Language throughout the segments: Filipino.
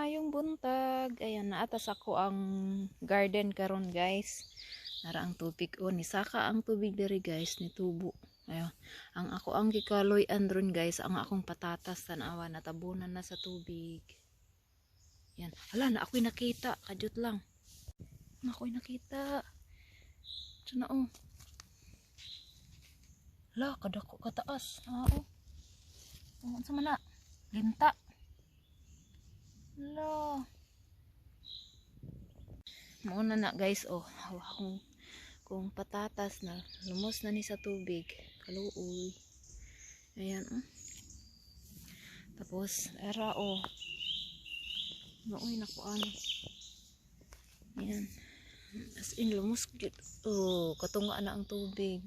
Maayong buntag. Ayan, naatas ako ang garden karon guys. Nara ang tubig o ni saka ang tubig diri guys ni tubo. Ayan, ang ako ang gikaloy andron guys, ang akong patatas tanawa natabunan na sa tubig. Yan. Hala na ako'y nakita, kadyot lang. Na ako'y nakita. Ito na oh. Hala, kadako kataas. Oo. Oh, sa mana? Linta. Hala. Mauna na guys oh. Hawa akong kung patatas na lumos na ni sa tubig. Kaluoy. Ayan oh. Tapos era oh. Nooy nakuan. Ayan. As in lumos oh, katunga na ang tubig.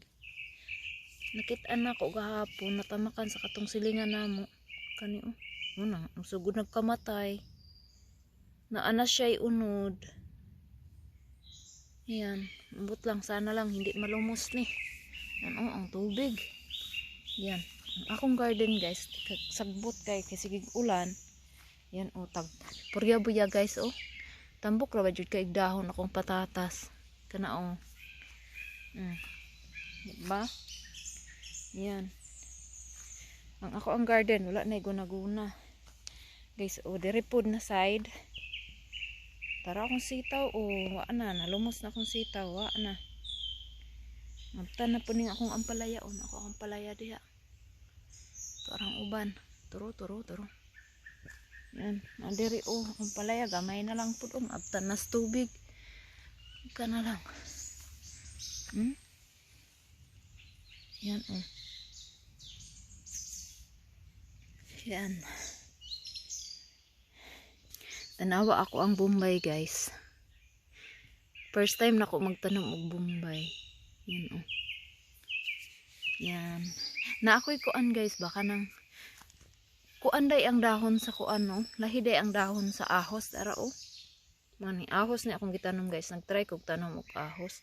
Nakita na ko gahapon natamakan sa katong silingan namo. Kani oh. Una, sugod nagkamatay. Naana siya'y unod. Ayan, mabot lang sana lang hindi malumos ni. Yan oh, ang tubig. Yan, ang akong garden guys, sagbot kay kasi ulan. Yan oh, purya-buya guys oh. Tambok ra ba jud kay dahon akong patatas. Kana oh. Diba? Yan. Ang ako ang garden wala na guna-guna. Guys, oh, diri pod na side. Tara akong sitaw oh, wa na nalumos na akong sitaw, wa na. Mabtan na po ning akong ampalaya oh, ako ang ampalaya diha. Parang uban. Turo. Yan, diri oh, ampalaya gamay na lang pud oh, mabtan na sa tubig. Ka na lang. Yan oh. Yan. Tanawa ako ang Bombay guys. First time na ako magtanom og Bombay. Yan oh. Yan. Na ako'y kuan guys baka nang kuan day ang dahon sa kuan no. Lahi day ang dahon sa ahos ara oh. Mani ahos ni akong gitanom guys. Nagtry kog tanom og ahos.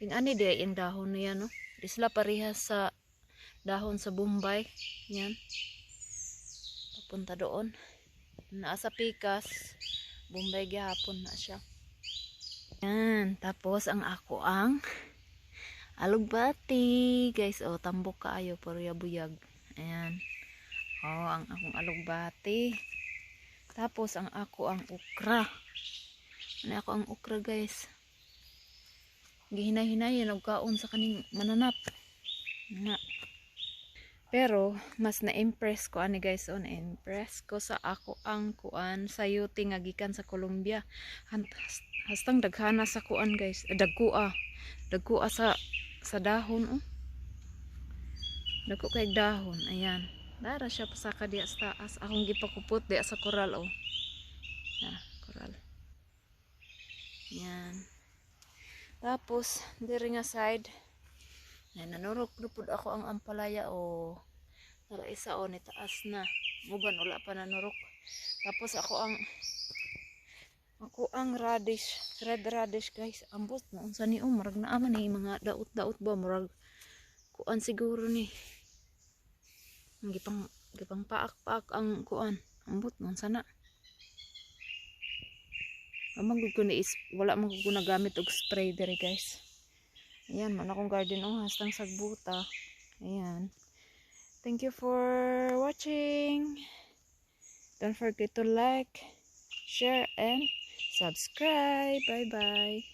Ing ani day ang dahon niya no. Di sila parehas sa dahon sa Bombay. Yan. Papunta doon. Naa sa pikas. Bombay gihapon na siya. Yan. Tapos ang ako ang alugbati. Guys, oh, tambok kaayo. Purya-buyag. Ayan. Oh, ang akong alugbati. Tapos ang ako ang ukra. Ano ako ang ukra guys. Gihinay-hinay. Nagkaon sa kaning mananap. Na. Pero, mas na-impress ko ani guys, oh, na-impress ko sa ako ang kuan sa yuti nga gikan sa Colombia. Hastang daghana sa kuan guys, dagkua sa dahon oh. Dagko kay dahon, ayan. Dara siya pasaka diya sa taas. Akong gipakupot diya sa koral oh. Koral. Yan. Tapos, diri nga side yan, nanurok pud ako ang ampalaya o tara isa o ni taas na muban wala pa nanurok. Tapos ako ang radish, red radish guys, ambot mo unsa ni murag naa man ni mga daot-daot ba murag kuan siguro ni gipang paak-paak ang kuan ambot mo unsa na amang ko ni wala man ko nagamit og spray diri guys. Ayan, man akong garden oh, hastang sagbuta. Ayan. Thank you for watching. Don't forget to like, share, and subscribe. Bye-bye.